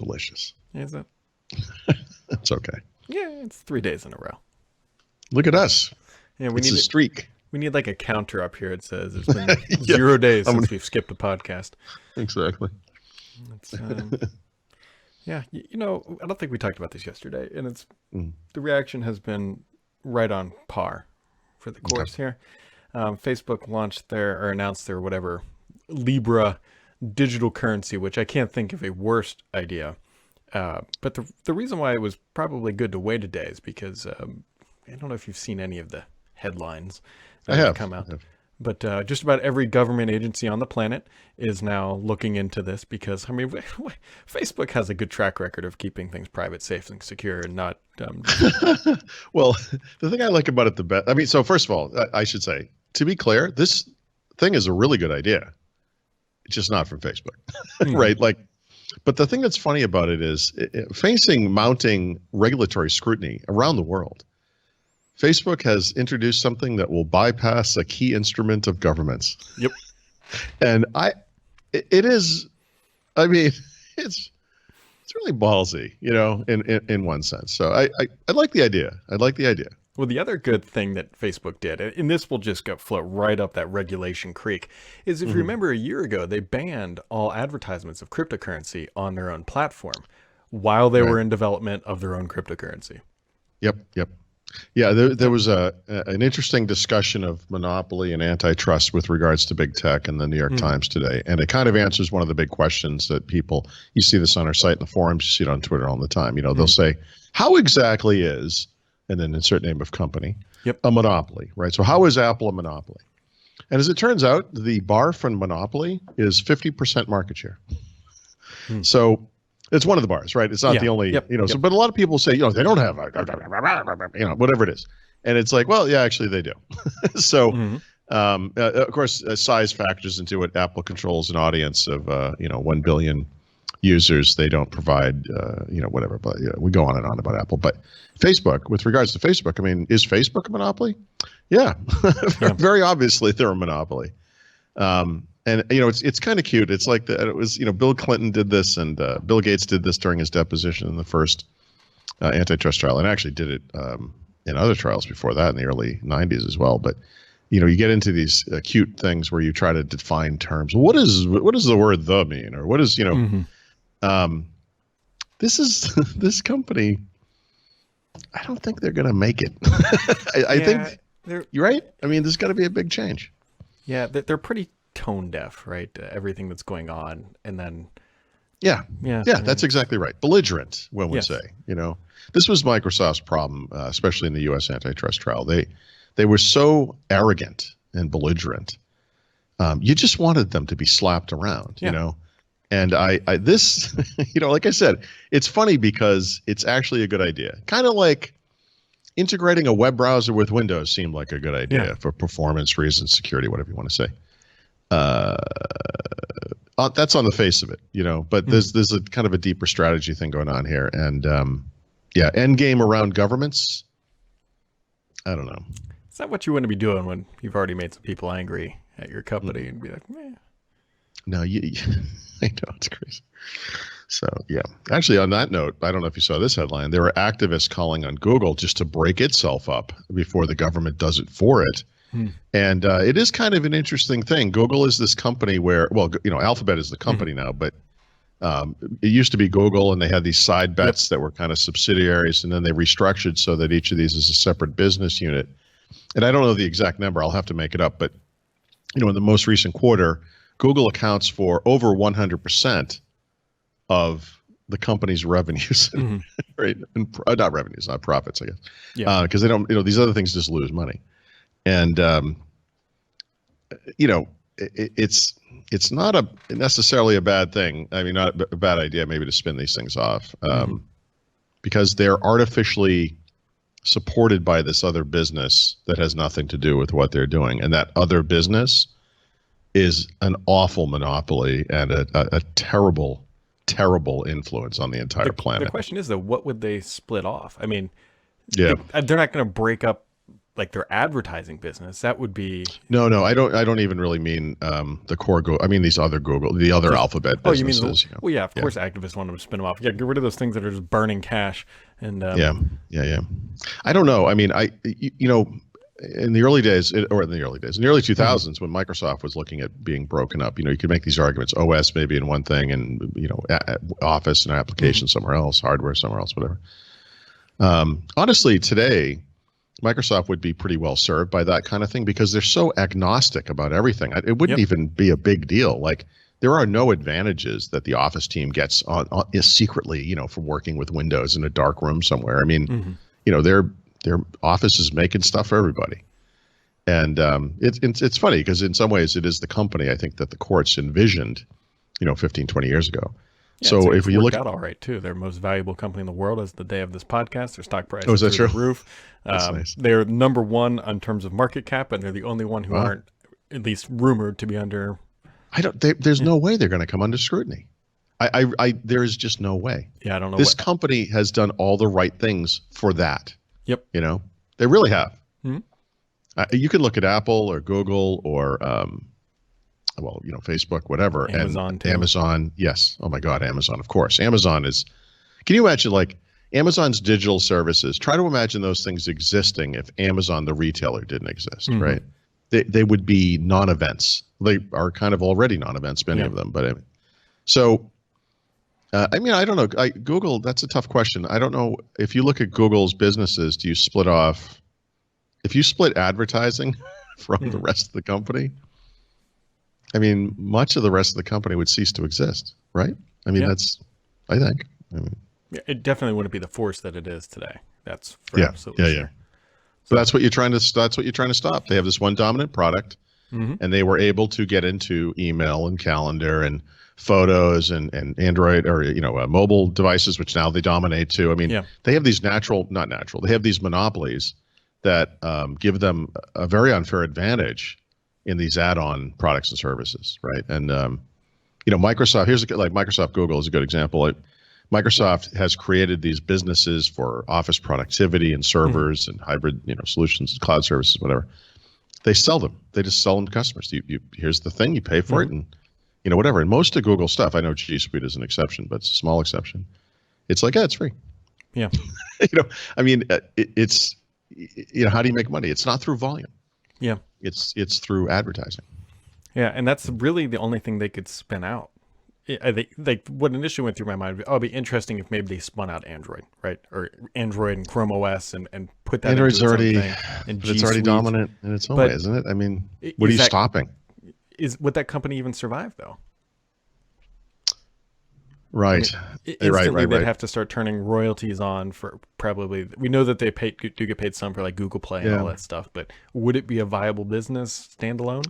delicious. Is it? It's okay. Yeah, it's 3 days in a row. Look at us. Yeah, It's a streak. We need like a counter up here. It says it's been Yeah, 0 days since we've skipped a podcast. Exactly. It's, yeah, you know, I don't think we talked about this yesterday, and it's Mm. the reaction has been right on par for the course here. Facebook announced their whatever Libra digital currency, which I can't think of a worse idea. But the reason why it was probably good to wait a day is because I don't know if you've seen any of the headlines that have come out. But just about every government agency on the planet is now looking into this because, I mean, Facebook has a good track record of keeping things private, safe, and secure and not... Well, the thing I like about it the best... I mean, so first of all, I should say, to be clear, this thing is a really good idea. It's just not from Facebook, right? Like, but the thing that's funny about it is facing mounting regulatory scrutiny around the world, Facebook has introduced something that will bypass a key instrument of governments. Yep. And it is, I mean, it's really ballsy, you know, in one sense. So I like the idea. I like the idea. Well, the other good thing that Facebook did, and this will just float right up that regulation creek, is if you remember a year ago, they banned all advertisements of cryptocurrency on their own platform while they were in development of their own cryptocurrency. Yep. Yeah, there was an interesting discussion of monopoly and antitrust with regards to big tech in the New York Times today. And it kind of answers one of the big questions that people, you see this on our site in the forums, you see it on Twitter all the time. You know, they'll say, how exactly is, and then insert name of company, a monopoly, right? So how is Apple a monopoly? And as it turns out, the bar for monopoly is 50% market share. So it's one of the bars, right? It's not the only, you know, so, but a lot of people say, you know, they don't have, you know, whatever it is. And it's like, well, yeah, actually they do. So, of course, size factors into it. Apple controls an audience of, you know, 1 billion users. They don't provide, you know, whatever, but you know, we go on and on about Apple. But Facebook, with regards to Facebook, I mean, is Facebook a monopoly? Yeah, very obviously they're a monopoly. And you know, it's kind of cute. It's like it was, you know, Bill Clinton did this, and Bill Gates did this during his deposition in the first antitrust trial, and actually did it in other trials before that in the early '90s as well. But you know, you get into these cute things where you try to define terms. What does the word "the" mean, or what is, you know? This company. I don't think they're going to make it. I think you're right. I mean, there's got to be a big change. Yeah, they're pretty tone deaf, right? Everything that's going on, and then yeah, that's exactly right. Belligerent, one would say. You know, this was Microsoft's problem, especially in the U.S. antitrust trial. They were so arrogant and belligerent. You just wanted them to be slapped around, you know. And this, you know, like I said, it's funny because it's actually a good idea. Kind of like integrating a web browser with Windows seemed like a good idea for performance reasons, security, whatever you want to say. That's on the face of it, you know, but there's a kind of a deeper strategy thing going on here. And end game around governments. I don't know. Is that what you want to be doing when you've already made some people angry at your company and be like, meh? No, I know, it's crazy. So, yeah. Actually, on that note, I don't know if you saw this headline. There were activists calling on Google just to break itself up before the government does it for it. And it is kind of an interesting thing. Google is this company where, well, you know, Alphabet is the company now, but it used to be Google, and they had these side bets that were kind of subsidiaries, and then they restructured so that each of these is a separate business unit. And I don't know the exact number. I'll have to make it up. But, you know, in the most recent quarter, Google accounts for over 100% of the company's revenues, right? And, not revenues, not profits, I guess. Yeah. Because they don't, you know, these other things just lose money. And, you know, it's not necessarily a bad thing. I mean, not a bad idea maybe to spin these things off because they're artificially supported by this other business that has nothing to do with what they're doing. And that other business is an awful monopoly and a terrible, terrible influence on the entire planet. The question is, though, what would they split off? I mean, they're not going to break up like their advertising business. That would be. No, I don't even really mean the core Google. I mean these other Google, the other Alphabet Oh, you mean businesses. well, yeah, of course, activists want them to spin them off. Yeah, get rid of those things that are just burning cash. And Yeah. I don't know. I mean, in the early days, in the early 2000s, when Microsoft was looking at being broken up, you could make these arguments: OS maybe in one thing, and Office and application somewhere else, hardware somewhere else, whatever. Honestly, today, Microsoft would be pretty well served by that kind of thing because they're so agnostic about everything. It wouldn't even be a big deal. Like, there are no advantages that the Office team gets is secretly, from working with Windows in a dark room somewhere. I mean, their Office is making stuff for everybody. And it's funny because in some ways it is the company, I think, that the courts envisioned, 15, 20 years ago. Yeah, so if you look out all right too, their most valuable company in the world as the day of this podcast. Their stock price is that through true? the roof. That's nice. They're number one in terms of market cap, and they're the only one who aren't at least rumored to be under. There's no way they're going to come under scrutiny. There is just no way. Yeah, I don't know. This company has done all the right things for that. Yep. They really have. Mm-hmm. You can look at Apple or Google or, Facebook, whatever. Amazon, and too. Amazon. Yes. Oh my God. Amazon, of course. Amazon is, can you imagine like Amazon's digital services? Try to imagine those things existing if Amazon, the retailer, didn't exist, right? They would be non-events. They are kind of already non-events, many of them. But I don't know. Google, that's a tough question. I don't know. If you look at Google's businesses, do you split off? If you split advertising from the rest of the company, I mean, much of the rest of the company would cease to exist, right? I mean, I think. It definitely wouldn't be the force that it is today. That's for absolutely sure. So that's what you're trying to stop. They have this one dominant product, and they were able to get into email and calendar and photos and Android or mobile devices, which now they dominate too. I mean, they have these they have these monopolies that give them a very unfair advantage in these add-on products and services, right? And Microsoft, Microsoft Google is a good example. Microsoft has created these businesses for office productivity and servers and hybrid, solutions, cloud services, whatever. They sell them. They just sell them to customers. Here's the thing, you pay for it, and whatever. And most of Google stuff, I know G Suite is an exception, but it's a small exception. It's like, it's free. Yeah. I mean, it's how do you make money? It's not through volume. Yeah. It's through advertising. Yeah, and that's really the only thing they could spin out. What initially went through my mind, it'd be interesting if maybe they spun out Android, right? Or Android and Chrome OS and put that Android's into its already, own thing. And but it's already dominant in its own way, isn't it? I mean, what are you stopping? Would that company even survive though? Right. Instantly, they'd have to start turning royalties on for probably. We know that they do get paid some for like Google Play and all that stuff, but would it be a viable business standalone?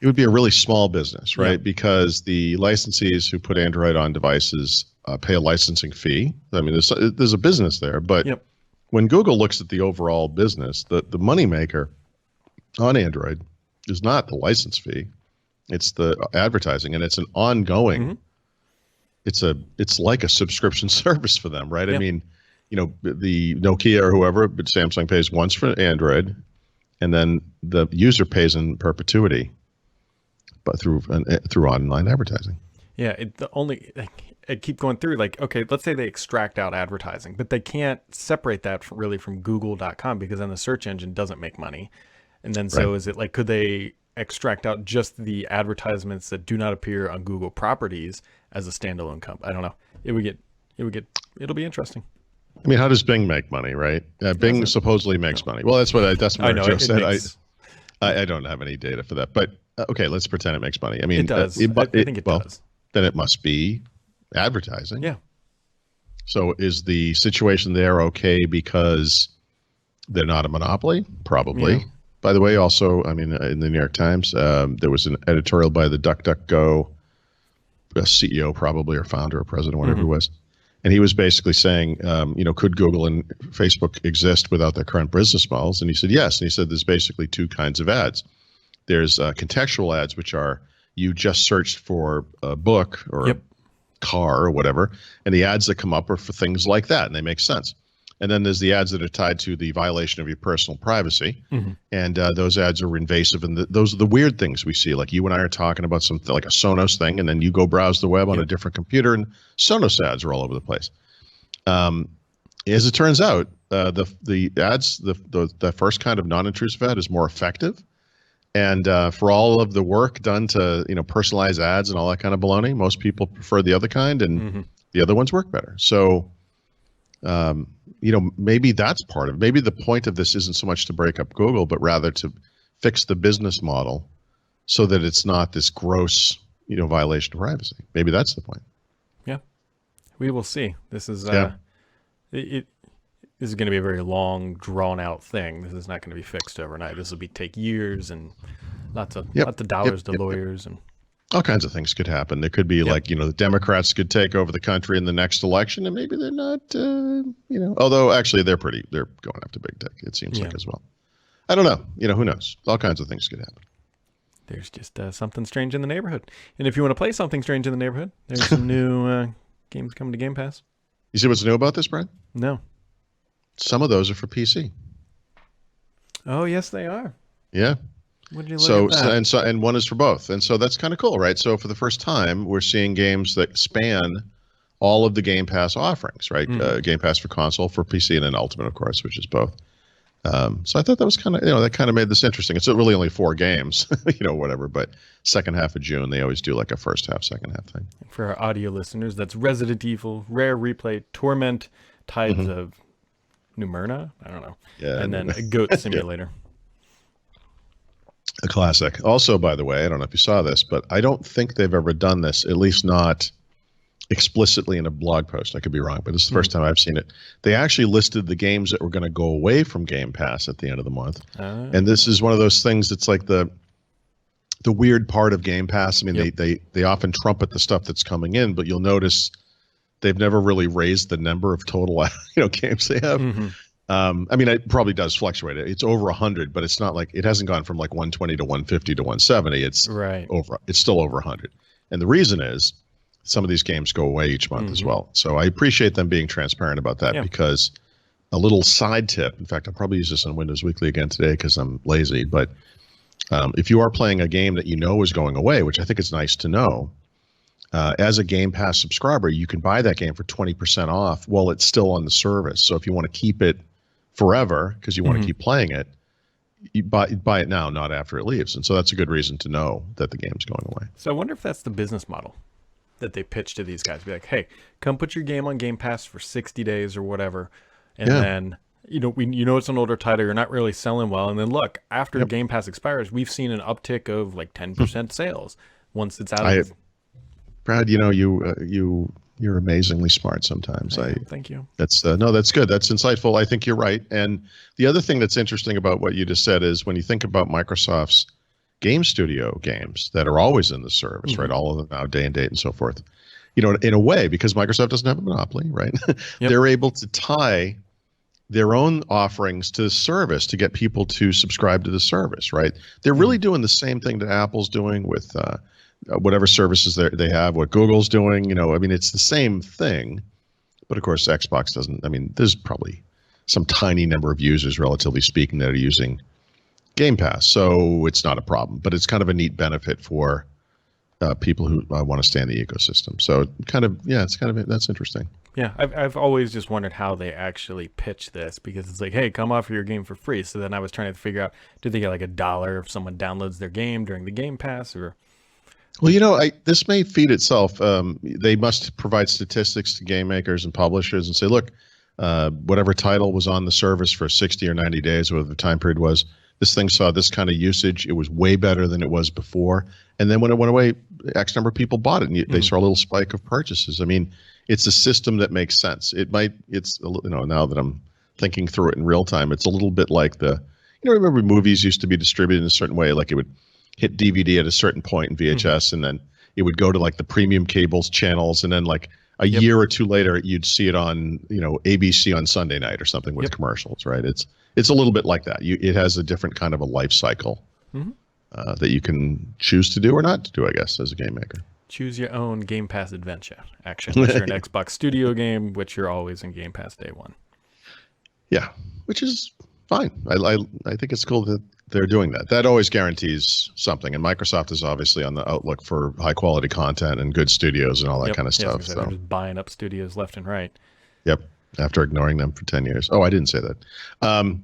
It would be a really small business, right? Because the licensees who put Android on devices pay a licensing fee. I mean, there's a business there, but when Google looks at the overall business, the moneymaker on Android is not the license fee; it's the advertising, and it's an ongoing. It's like a subscription service for them, right? I mean, the Nokia or whoever, but Samsung pays once for Android, and then the user pays in perpetuity. But through online advertising. Yeah, I keep going through like, okay, let's say they extract out advertising, but they can't separate that from Google.com because then the search engine doesn't make money. And then so is it like, could they extract out just the advertisements that do not appear on Google properties as a standalone company? I don't know. It'll be interesting. I mean, how does Bing make money, right? Bing supposedly makes money. Well, that's what Joe said. I don't have any data for that, but okay, let's pretend it makes money. I mean, it does. I think it does. Then it must be advertising. Yeah. So is the situation there okay because they're not a monopoly? Probably. Yeah. By the way, also, I mean, in the New York Times, there was an editorial by the DuckDuckGo CEO, probably, or founder or president, whatever it was. And he was basically saying, could Google and Facebook exist without their current business models? And he said, yes. And he said, there's basically two kinds of ads. There's contextual ads, which are you just searched for a book or a car or whatever, and the ads that come up are for things like that, and they make sense. And then there's the ads that are tied to the violation of your personal privacy. Mhm. And those ads are invasive. And those are the weird things we see. Like you and I are talking about something like a Sonos thing, and then you go browse the web on a different computer, and Sonos ads are all over the place. As it turns out, the ads, the first kind of non-intrusive ad is more effective. And for all of the work done to personalize ads and all that kind of baloney, most people prefer the other kind, and the other ones work better. So maybe that's part of it. Maybe the point of this isn't so much to break up Google, but rather to fix the business model so that it's not this gross violation of privacy. Maybe that's the point. Yeah, we will see. This is Yeah. this is going to be a very long, drawn-out thing. This is not going to be fixed overnight. This will take years and lots of dollars to lawyers and all kinds of things could happen. There could be the Democrats could take over the country in the next election, and maybe they're not, although actually they're going after big tech, it seems like as well. I don't know. Who knows? All kinds of things could happen. There's just something strange in the neighborhood. And if you want to play something strange in the neighborhood, there's some new games coming to Game Pass. You see what's new about this, Brian? No. Some of those are for PC. Oh, yes, they are. Yeah. What did you look at that? And one is for both, and so that's kind of cool, right? So for the first time, we're seeing games that span all of the Game Pass offerings, right? Game Pass for console, for PC, and then Ultimate, of course, which is both. So I thought that was kind of that kind of made this interesting. It's really only 4 games, whatever. But second half of June, they always do like a first half, second half thing. For our audio listeners, that's Resident Evil, Rare Replay, Torment, Tides of Numerna. I don't know. Yeah, and then a Goat Simulator. A classic. Also, by the way, I don't know if you saw this, but I don't think they've ever done this, at least not explicitly in a blog post. I could be wrong, but this is the first time I've seen it. They actually listed the games that were going to go away from Game Pass at the end of the month. And this is one of those things that's like the weird part of Game Pass. I mean, they often trumpet the stuff that's coming in, but you'll notice they've never really raised the number of total games they have. I mean, it probably does fluctuate. It's over 100, but it's not like it hasn't gone from like 120 to 150 to 170. It's It's still over 100. And the reason is some of these games go away each month as well. So I appreciate them being transparent about that because a little side tip. In fact, I'll probably use this on Windows Weekly again today because I'm lazy. But if you are playing a game that is going away, which I think is nice to know, as a Game Pass subscriber, you can buy that game for 20% off while it's still on the service. So if you want to keep it forever because you want to keep playing it, you buy it now, not after it leaves. And so that's a good reason to know that the game's going away. So I wonder if that's the business model that they pitch to these guys. Be like, hey, come put your game on Game Pass for 60 days or whatever. And then, it's an older title. You're not really selling well. And then look, after Game Pass expires, we've seen an uptick of like 10% sales once it's out of Brad, you're amazingly smart sometimes. Thank you. That's that's good. That's insightful. I think you're right. And the other thing that's interesting about what you just said is when you think about Microsoft's game studio games that are always in the service, right? All of them now, day and date and so forth. In a way, because Microsoft doesn't have a monopoly, right? They're able to tie their own offerings to the service to get people to subscribe to the service, right? They're really doing the same thing that Apple's doing with whatever services they have, what Google's doing, I mean, it's the same thing, but of course Xbox doesn't. I mean, there's probably some tiny number of users, relatively speaking, that are using Game Pass, so it's not a problem, but it's kind of a neat benefit for people who want to stay in the ecosystem. So that's interesting. Yeah, I've always just wondered how they actually pitch this, because it's like, hey, come offer your game for free. So then I was trying to figure out, do they get like $1 if someone downloads their game during the Game Pass, or well, this may feed itself. They must provide statistics to game makers and publishers and say, look, whatever title was on the service for 60 or 90 days, whatever the time period was, this thing saw this kind of usage. It was way better than it was before. And then when it went away, X number of people bought it, and they saw a little spike of purchases. I mean, it's a system that makes sense. Now that I'm thinking through it in real time, it's a little bit like remember movies used to be distributed in a certain way, like it would hit DVD at a certain point in VHS, and then it would go to like the premium cables channels, and then like a year or two later, you'd see it on ABC on Sunday night or something with commercials, right? It's a little bit like that. It has a different kind of a life cycle that you can choose to do or not to do, I guess, as a game maker. Choose your own Game Pass adventure, actually. Unless you're an Xbox Studio game, which you're always in Game Pass day one. Yeah, which is fine. I think it's cool that they're doing that. That always guarantees something. And Microsoft is obviously on the outlook for high quality content and good studios and all that Yep. kind of Yeah, I was stuff. gonna say, they're So, just buying up studios left and right. yep. After ignoring them for 10 years. Oh, I didn't say that. Um,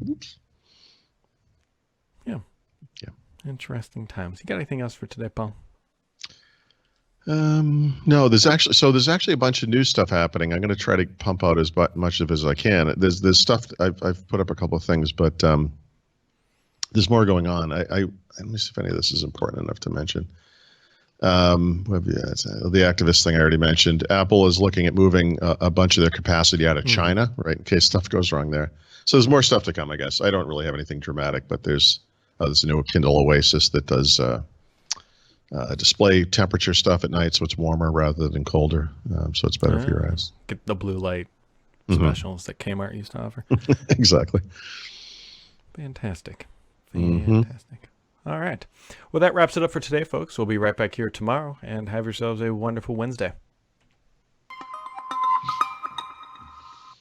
oops. Yeah. Yeah. Interesting times. You got anything else for today, Paul? No, there's actually a bunch of new stuff happening. I'm going to try to pump out much of it as I can. There's stuff I've put up a couple of things, but there's more going on. Let me see if any of this is important enough to mention. The activist thing I already mentioned. Apple is looking at moving a bunch of their capacity out of China, right, in case stuff goes wrong there. So there's more stuff to come, I guess. I don't really have anything dramatic, but there's a new Kindle Oasis that does display temperature stuff at night, so it's warmer rather than colder, so it's better for your eyes. Get the blue light specials that Kmart used to offer. Exactly. Fantastic. Fantastic. All right. Well, that wraps it up for today, folks. We'll be right back here tomorrow, and have yourselves a wonderful Wednesday.